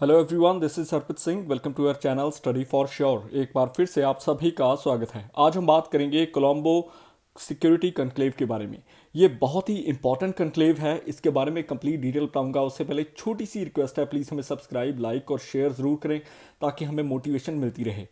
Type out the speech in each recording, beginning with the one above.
Hello everyone, this is Harpreet Singh. Welcome to our channel study for sure. एक बार फिर से आप सभी का स्वागत है। आज हम बात करेंगे कोलंबो सिक्योरिटी कनक्लेव के बारे में। ये बहुत ही इंपॉर्टेंट कनक्लेव है, इसके बारे में कंप्लीट डिटेल बताऊंगा। उससे पहले छोटी सी रिक्वेस्ट है, प्लीज़ हमें सब्सक्राइब, लाइक और शेयर ज़रूर करें ताकि हमें मोटिवेशन मिलती रहे।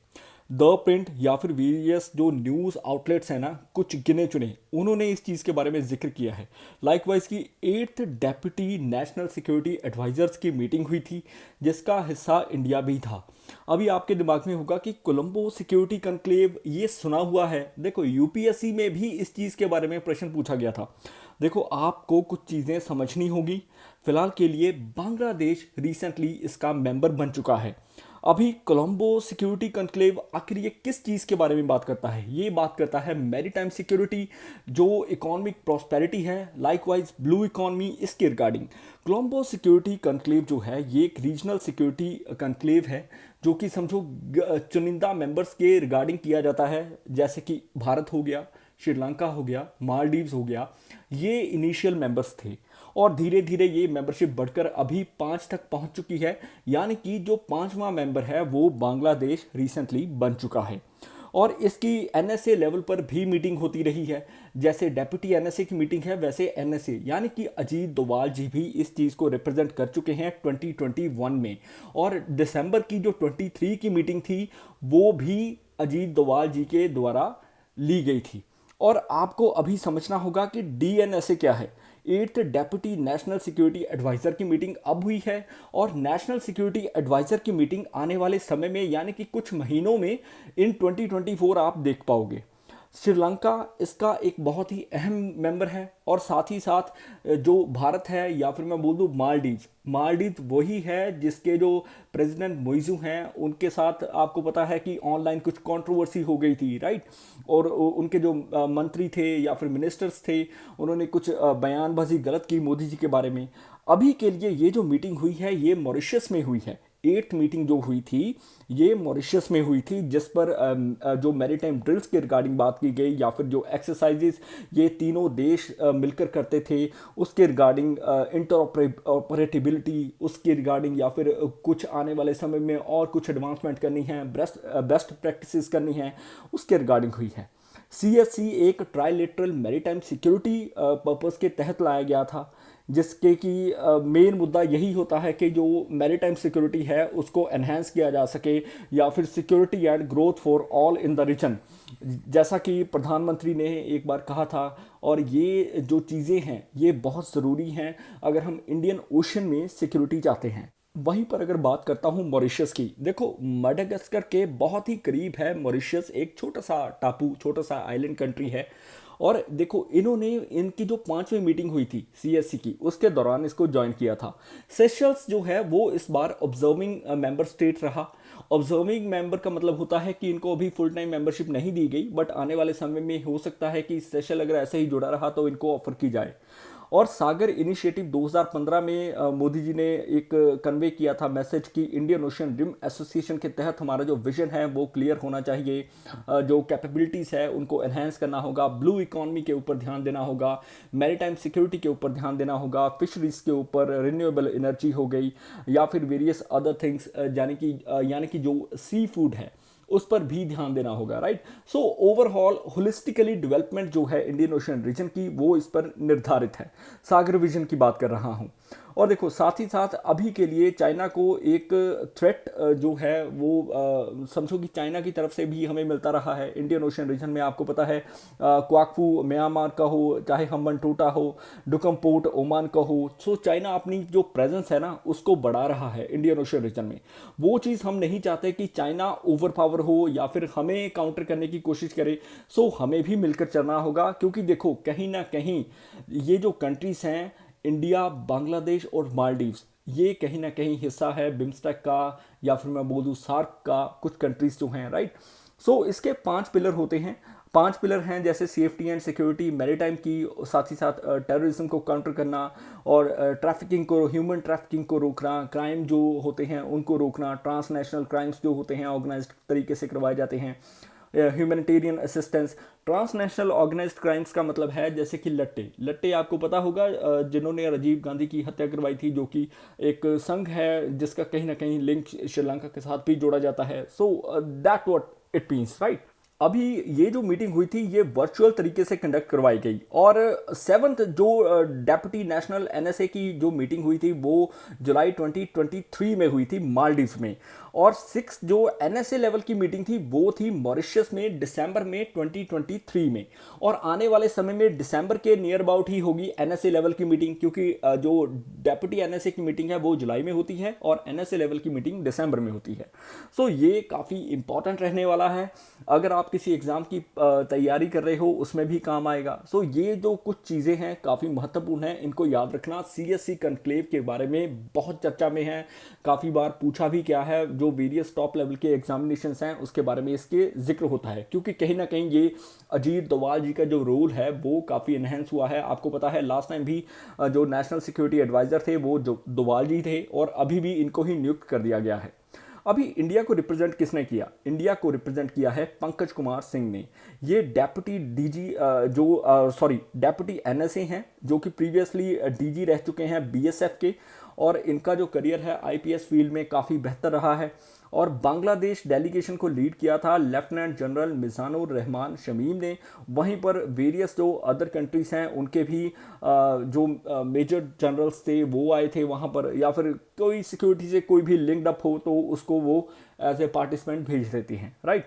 द प्रिंट या फिर वेरियस जो न्यूज़ आउटलेट्स हैं ना, कुछ गिने चुने, उन्होंने इस चीज़ के बारे में जिक्र किया है। लाइकवाइज की 8th deputy national security advisors की मीटिंग हुई थी, जिसका हिस्सा इंडिया भी था। अभी आपके दिमाग में होगा कि कोलंबो सिक्योरिटी कनक्लेव ये सुना हुआ है। देखो, यूपीएससी में भी इस चीज़ के बारे में प्रश्न पूछा गया था। देखो, आपको कुछ चीज़ें समझनी होगी। फिलहाल के लिए बांग्लादेश रिसेंटली इसका मेंबर बन चुका है। अभी कोलंबो सिक्योरिटी कनक्लेव आखिर ये किस चीज़ के बारे में बात करता है? ये बात करता है मैरीटाइम सिक्योरिटी, जो इकोनॉमिक प्रॉस्पेरिटी है, लाइकवाइज ब्लू इकोनॉमी, इसके रिगार्डिंग। कोलंबो सिक्योरिटी कनक्लेव जो है ये एक रीजनल सिक्योरिटी कनक्लेव है, जो कि समझो चुनिंदा मेंबर्स के रिगार्डिंग किया जाता है। जैसे कि भारत हो गया, श्रीलंका हो गया, मालदीव्स हो गया, ये इनिशियल मेंबर्स थे और धीरे धीरे ये मेंबरशिप बढ़कर अभी 5 तक पहुंच चुकी है। यानी कि जो पांचवा मेंबर है वो बांग्लादेश रिसेंटली बन चुका है। और इसकी एनएसए लेवल पर भी मीटिंग होती रही है। जैसे डेप्यूटी एनएसए की मीटिंग है, वैसे एनएसए यानी कि अजीत डोभाल जी भी इस चीज़ को रिप्रेजेंट कर चुके हैं 2021 में। और दिसंबर की जो 23 की मीटिंग थी वो भी अजीत डोभाल जी के द्वारा ली गई थी। और आपको अभी समझना होगा कि डीएनएसए क्या है। 8th deputy national security adviser की मीटिंग अब हुई है और नेशनल सिक्योरिटी एडवाइज़र की मीटिंग आने वाले समय में यानी कि कुछ महीनों में इन 2024 आप देख पाओगे। श्रीलंका इसका एक बहुत ही अहम मेंबर है और साथ ही साथ जो भारत है, या फिर मैं बोल दूँ मालदीव। मालदीव वही है जिसके जो प्रेसिडेंट मोइजू हैं उनके साथ आपको पता है कि ऑनलाइन कुछ कंट्रोवर्सी हो गई थी, राइट। और उनके जो मंत्री थे या फिर मिनिस्टर्स थे, उन्होंने कुछ बयानबाजी गलत की मोदी जी के बारे में। अभी के लिए ये जो मीटिंग हुई है ये मॉरिशस में हुई है। 8th मीटिंग जो हुई थी ये मॉरिशस में हुई थी, जिस पर जो मैरीटाइम ड्रिल्स के रिगार्डिंग बात की गई या फिर जो एक्सरसाइजेस ये तीनों देश मिलकर करते थे उसके रिगार्डिंग, इंटरऑपरेटिबिलिटी उसके रिगार्डिंग, या फिर कुछ आने वाले समय में और कुछ एडवांसमेंट करनी है, बेस्ट प्रैक्टिसेस करनी है, उसके रिगार्डिंग हुई है। सीएससी एक ट्राइलेटरल मैरीटाइम सिक्योरिटी पर्पस के तहत लाया गया था, जिसके कि मेन मुद्दा यही होता है कि जो मैरीटाइम सिक्योरिटी है उसको एनहेंस किया जा सके, या फिर security and growth for all in the region, जैसा कि प्रधानमंत्री ने एक बार कहा था। और ये जो चीज़ें हैं ये बहुत ज़रूरी हैं अगर हम इंडियन ओशन में सिक्योरिटी चाहते हैं। वहीं पर अगर बात करता हूँ मॉरिशस की, देखो मडागास्कर के बहुत ही करीब है मॉरिशस, एक छोटा सा टापू, छोटा सा आइलैंड कंट्री है। और देखो, इन्होंने इनकी जो 5वीं मीटिंग हुई थी सीएससी की, उसके दौरान इसको ज्वाइन किया था। सेशल्स जो है वो इस बार ऑब्जर्विंग मेंबर स्टेट रहा। ऑब्जर्विंग मेंबर का मतलब होता है कि इनको अभी फुल टाइम मेंबरशिप नहीं दी गई, बट आने वाले समय में हो सकता है कि सेशल अगर ऐसे ही जुड़ा रहा तो इनको ऑफर की जाए। और सागर इनिशिएटिव 2015 में मोदी जी ने एक कन्वे किया था मैसेज कि इंडियन ओशन रिम एसोसिएशन के तहत हमारा जो विजन है वो क्लियर होना चाहिए, जो कैपेबिलिटीज़ है उनको एनहेंस करना होगा, ब्लू इकोनॉमी के ऊपर ध्यान देना होगा, मैरीटाइम सिक्योरिटी के ऊपर ध्यान देना होगा, फिशरीज के ऊपर, रिन्यूएबल एनर्जी हो गई, या फिर वेरियस अदर थिंग्स, यानी कि जो सी फूड है उस पर भी ध्यान देना होगा, right. So overall holistically development जो है इंडियन ओशन रीजन की वो इस पर निर्धारित है। सागर विजन की बात कर रहा हूँ। और देखो, साथ ही साथ अभी के लिए चाइना को एक थ्रेट जो है वो समझो कि चाइना की तरफ से भी हमें मिलता रहा है इंडियन ओशन रीजन में। आपको पता है क्वाकफू म्यांमार का हो, चाहे हम्बन टोटा हो, डुकम पोर्ट ओमान का हो, सो चाइना अपनी जो प्रेजेंस है ना उसको बढ़ा रहा है इंडियन ओशन रीजन में। वो चीज़ हम नहीं चाहते कि चाइना ओवर पावर हो या फिर हमें काउंटर करने की कोशिश करे। सो हमें भी मिलकर चलना होगा, क्योंकि देखो कहीं ना कहीं ये जो कंट्रीज हैं, इंडिया, बांग्लादेश और मालदीव्स, ये कहीं ना कहीं हिस्सा है बिम्स्टेक का, या फिर मैं बोल दूँ सार्क का, कुछ कंट्रीज जो हैं, राइट। सो इसके 5 पिलर होते हैं। 5 पिलर हैं, जैसे सेफ्टी एंड सिक्योरिटी, मैरीटाइम की, साथ ही साथ टेररिज्म को काउंटर करना, और ट्रैफिकिंग को, ह्यूमन ट्रैफिकिंग को रोकना, क्राइम जो होते हैं उनको रोकना, ट्रांसनेशनल क्राइम्स जो होते हैं ऑर्गेनाइज्ड तरीके से करवाए जाते हैं, humanitarian assistance. Transnational organized crimes का मतलब है जैसे कि लट्टे लट्टे, आपको पता होगा जिन्होंने राजीव गांधी की हत्या करवाई थी, जो कि एक संघ है जिसका कहीं ना कहीं लिंक श्रीलंका के साथ भी जोड़ा जाता है। So that what it means, right. अभी ये जो मीटिंग हुई थी ये वर्चुअल तरीके से कंडक्ट करवाई गई, और सेवंथ जो डेप्यूटी नेशनल एनएसए की जो मीटिंग हुई थी वो जुलाई 2023 में हुई थी मालदीव में, और सिक्स जो एनएसए लेवल की मीटिंग थी वो थी मॉरिशस में दिसंबर में 2023 में। और आने वाले समय में दिसंबर के नियर अबाउट ही होगी एनएसए लेवल की मीटिंग, क्योंकि जो डेप्यूटी एनएसए की मीटिंग है वो जुलाई में होती है और एनएसए लेवल की मीटिंग दिसंबर में होती है। सो ये काफ़ी इंपॉर्टेंट रहने वाला है, अगर आप किसी एग्जाम की तैयारी कर रहे हो उसमें भी काम आएगा। सो ये जो कुछ चीज़ें हैं काफ़ी महत्वपूर्ण हैं, इनको याद रखना। सीएससी कॉन्क्लेव के बारे में बहुत चर्चा में है, काफ़ी बार पूछा भी क्या है, जो वेरियस टॉप लेवल के एग्जामिनेशंस हैं उसके बारे में इसके जिक्र होता है, क्योंकि कहीं ना कहीं ये अजीत डोभाल जी का जो रोल है वो काफ़ी इनहेंस हुआ है। आपको पता है लास्ट टाइम भी जो नेशनल सिक्योरिटी एडवाइजर थे वो जो डोभाल जी थे, और अभी भी इनको ही नियुक्त कर दिया गया है। अभी इंडिया को रिप्रेजेंट किसने किया? इंडिया को रिप्रेजेंट किया है पंकज कुमार सिंह ने। ये डेप्यूटी डीजी डेप्यूटी एनएसए हैं, जो कि प्रीवियसली डीजी रह चुके हैं बीएसएफ के, और इनका जो करियर है आईपीएस फील्ड में काफ़ी बेहतर रहा है। और बांग्लादेश डेलीगेशन को लीड किया था लेफ्टिनेंट जनरल मिजानुर रहमान शमीम ने। वहीं पर वेरियस जो अदर कंट्रीज हैं उनके भी जो मेजर जनरल्स थे वो आए थे वहाँ पर, या फिर कोई सिक्योरिटी से कोई भी लिंक्ड अप हो तो उसको वो एज ए पार्टिसिपेंट भेज देती हैं, राइट।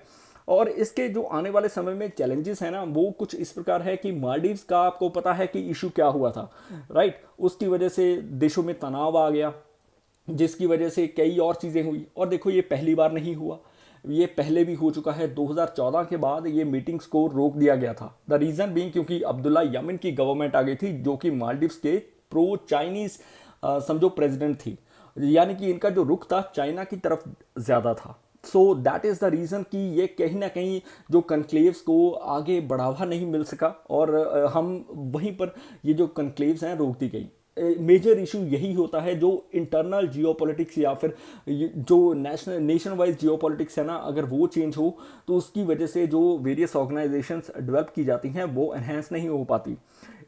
और इसके जो आने वाले समय में चैलेंजेस हैं ना वो कुछ इस प्रकार है कि मालदीव्स का आपको पता है कि इशू क्या हुआ था, राइट। उसकी वजह से देशों में तनाव आ गया, जिसकी वजह से कई और चीज़ें हुई। और देखो ये पहली बार नहीं हुआ, ये पहले भी हो चुका है। 2014 के बाद ये मीटिंग्स को रोक दिया गया था, द रीज़न बीइंग क्योंकि अब्दुल्ला यमीन की गवर्नमेंट आ गई थी, जो कि मालदीव्स के प्रो चाइनीज़ समझो प्रेसिडेंट थी, यानी कि इनका जो रुख था चाइना की तरफ ज़्यादा था। So that is the reason कि ये कहीं ना कहीं जो कन्क्लेव्स को आगे बढ़ावा नहीं मिल सका, और हम वहीं पर ये जो कन्क्लेव्स हैं रोक दी गई। मेजर इशू यही होता है, जो इंटरनल जियोपॉलिटिक्स या फिर जो नेशन वाइज जियोपॉलिटिक्स है ना, अगर वो चेंज हो तो उसकी वजह से जो वेरियस ऑर्गेनाइजेशंस डेवलप की जाती हैं वो एनहेंस नहीं हो पाती।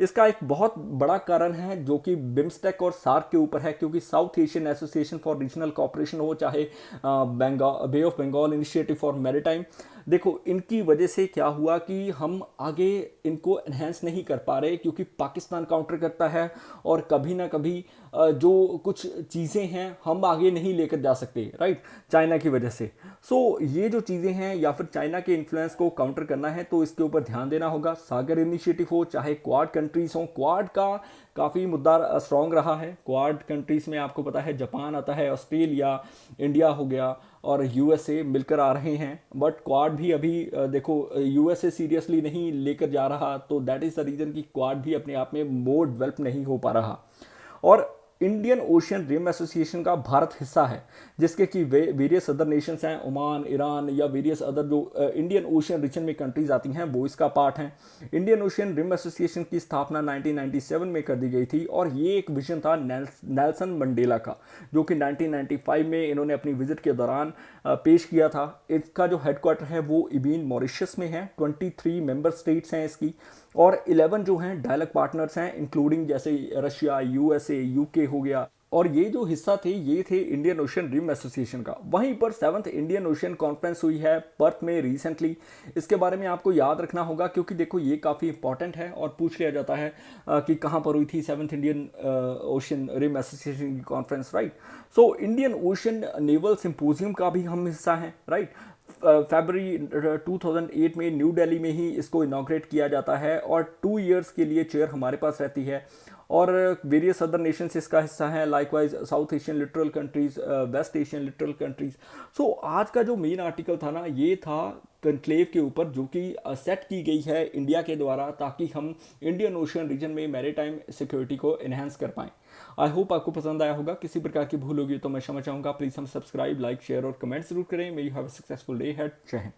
इसका एक बहुत बड़ा कारण है जो कि बिम्स्टेक और सार्क के ऊपर है, क्योंकि South Asian Association for Regional Cooperation हो, चाहे Bay of Bengal Initiative for Maritime, देखो इनकी वजह से क्या हुआ कि हम आगे इनको एनहेंस नहीं कर पा रहे, क्योंकि पाकिस्तान काउंटर करता है, और कभी ना कभी जो कुछ चीज़ें हैं हम आगे नहीं लेकर जा सकते, राइट, चाइना की वजह से। सो ये जो चीज़ें हैं या फिर चाइना के इन्फ्लुएंस को काउंटर करना है तो इसके ऊपर ध्यान देना होगा। सागर इनिशिएटिव हो, चाहे क्वाड कंट्रीज हो, क्वाड का काफ़ी मुद्दा स्ट्रॉन्ग रहा है। क्वाड कंट्रीज में आपको पता है जापान आता है, ऑस्ट्रेलिया, इंडिया हो गया और यूएसए मिलकर आ रहे हैं, बट क्वाड भी अभी देखो यूएसए सीरियसली नहीं लेकर जा रहा, तो दैट इज़ द रीज़न कि क्वाड भी अपने आप में मोर डेवलप नहीं हो पा रहा। और इंडियन ओशियन रिम एसोसिएशन का भारत हिस्सा है, जिसके कि वेरियस अदर नेशंस हैं, ओमान, ईरान या वेरियस अदर जो इंडियन ओशियन रीजन में कंट्रीज आती हैं वो इसका पार्ट हैं। इंडियन ओशियन रिम एसोसिएशन की स्थापना 1997 में कर दी गई थी, और ये एक विजन था नेल्सन मंडेला का, जो कि 1995 में इन्होंने अपनी विजिट के दौरान पेश किया था। इसका जो हेडक्वार्टर है वो इबीन मॉरिशस में है। 23 मेंबर स्टेट्स हैं इसकी, और 11 जो हैं डायलॉग पार्टनर्स हैं, इंक्लूडिंग जैसे रशिया, यूएसए, यूके हो गया। और ये जो हिस्सा थे ये थे इंडियन ओशियन रिम एसोसिएशन का। वहीं पर 7th इंडियन ओशियन कॉन्फ्रेंस हुई है पर्थ में रिसेंटली। इसके बारे में आपको याद रखना होगा, क्योंकि देखो ये काफ़ी इंपॉर्टेंट है और पूछ लिया जाता है कि कहाँ पर हुई थी 7th Indian Ocean Rim Association की conference, right. So Indian Ocean naval symposium का भी हम हिस्सा हैं, राइट। फरवरी 2008 में न्यू दिल्ली में ही इसको इनॉग्रेट किया जाता है, और 2 इयर्स के लिए चेयर हमारे पास रहती है, और वेरियस अदर नेशंस इसका हिस्सा हैं, likewise South Asian littoral countries, West Asian littoral countries. So आज का जो मेन आर्टिकल था ना ये था कन्क्लेव के ऊपर, जो कि सेट की गई है इंडिया के द्वारा, ताकि हम इंडियन ओशियन रीजन में मैरीटाइम सिक्योरिटी को इन्हेंस कर पाएँ। आई होप आपको पसंद आया होगा। किसी प्रकार की भूल होगी तो मैं क्षमा चाहूँगा। प्लीज़ हम सब्सक्राइब, लाइक, शेयर और कमेंट जरूर करें। May you have a successful day head. जय हिंद।